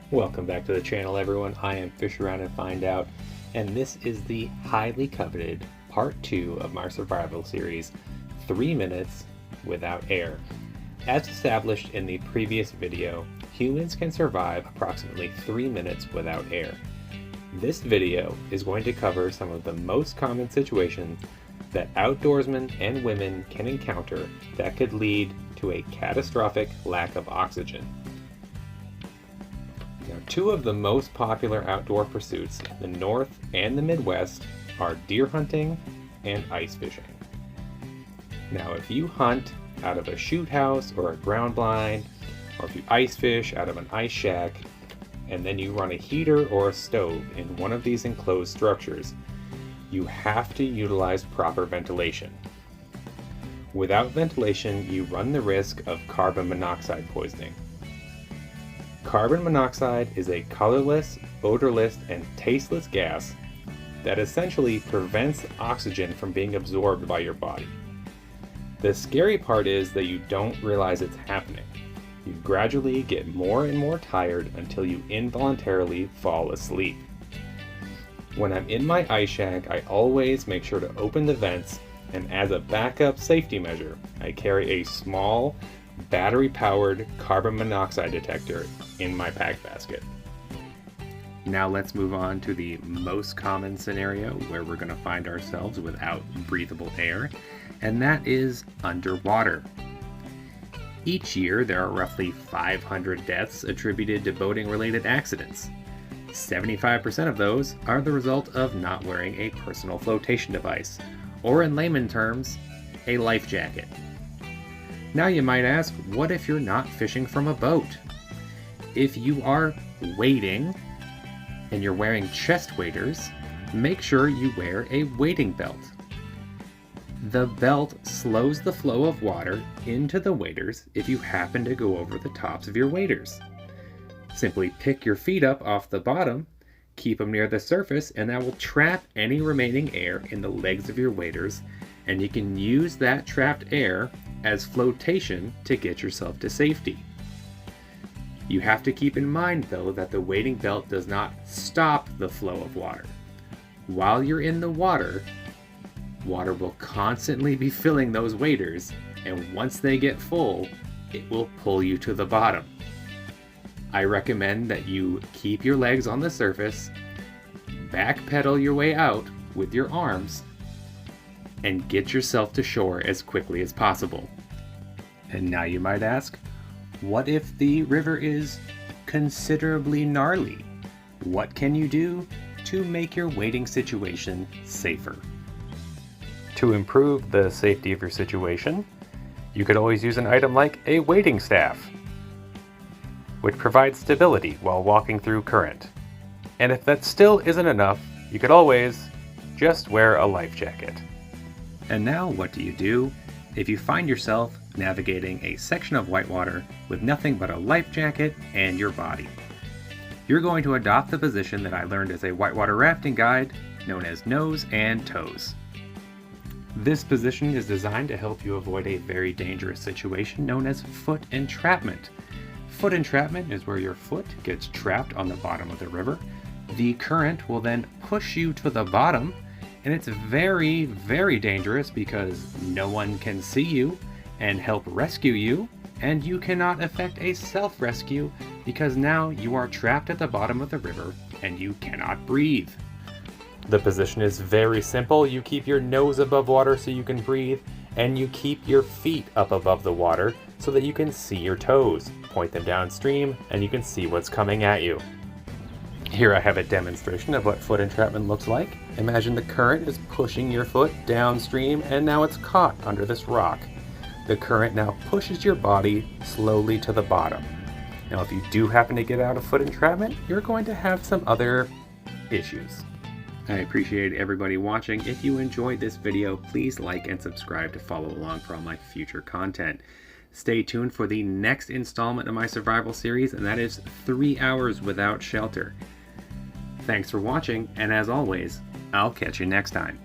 Welcome back to the channel, everyone. I am Fisharoundandfindout, and this is the highly coveted part 2 of my survival series, 3 minutes without air. As established in the previous video, humans can survive approximately 3 minutes without air. This video is going to cover some of the most common situations that outdoorsmen and women can encounter that could lead to a catastrophic lack of oxygen. Now, two of the most popular outdoor pursuits in the North and the Midwest are deer hunting and ice fishing. Now, if you hunt out of a shoot house or a ground blind, or if you ice fish out of an ice shack, and then you run a heater or a stove in one of these enclosed structures, you have to utilize proper ventilation. Without ventilation, you run the risk of carbon monoxide poisoning. Carbon monoxide is a colorless, odorless, and tasteless gas that essentially prevents oxygen from being absorbed by your body. The scary part is that you don't realize it's happening. You gradually get more and more tired until you involuntarily fall asleep. When I'm in my ice shack, I always make sure to open the vents, and as a backup safety measure, I carry a small battery-powered carbon monoxide detector in my pack basket. Now let's move on to the most common scenario where we're going to find ourselves without breathable air, and that is underwater. Each year there are roughly 500 deaths attributed to boating-related accidents. 75% of those are the result of not wearing a personal flotation device, or in layman terms, a life jacket. Now you might ask, what if you're not fishing from a boat? If you are wading and you're wearing chest waders, make sure you wear a wading belt. The belt slows the flow of water into the waders if you happen to go over the tops of your waders. Simply pick your feet up off the bottom, keep them near the surface, and that will trap any remaining air in the legs of your waders, and you can use that trapped air as flotation to get yourself to safety. You have to keep in mind though that the wading belt does not stop the flow of water. While you're in the water, water will constantly be filling those waders, and once they get full, it will pull you to the bottom. I recommend that you keep your legs on the surface, backpedal your way out with your arms, and get yourself to shore as quickly as possible. And now you might ask, what if the river is considerably gnarly? What can you do to make your wading situation safer? To improve the safety of your situation, you could always use an item like a wading staff, which provides stability while walking through current. And if that still isn't enough, you could always just wear a life jacket. And now what do you do if you find yourself navigating a section of whitewater with nothing but a life jacket and your body? You're going to adopt the position that I learned as a whitewater rafting guide, known as nose and toes. This position is designed to help you avoid a very dangerous situation known as foot entrapment. Foot entrapment is where your foot gets trapped on the bottom of the river. The current will then push you to the bottom, and it's very, very dangerous because no one can see you and help rescue you, and you cannot effect a self-rescue because now you are trapped at the bottom of the river and you cannot breathe. The position is very simple. You keep your nose above water so you can breathe, and you keep your feet up above the water so that you can see your toes. Point them downstream and you can see what's coming at you. Here I have a demonstration of what foot entrapment looks like. Imagine the current is pushing your foot downstream and now it's caught under this rock. The current now pushes your body slowly to the bottom. Now if you do happen to get out of foot entrapment, you're going to have some other issues. I appreciate everybody watching. If you enjoyed this video, please like and subscribe to follow along for all my future content. Stay tuned for the next installment of my survival series, and that is 3 hours without shelter. Thanks for watching, and as always, I'll catch you next time.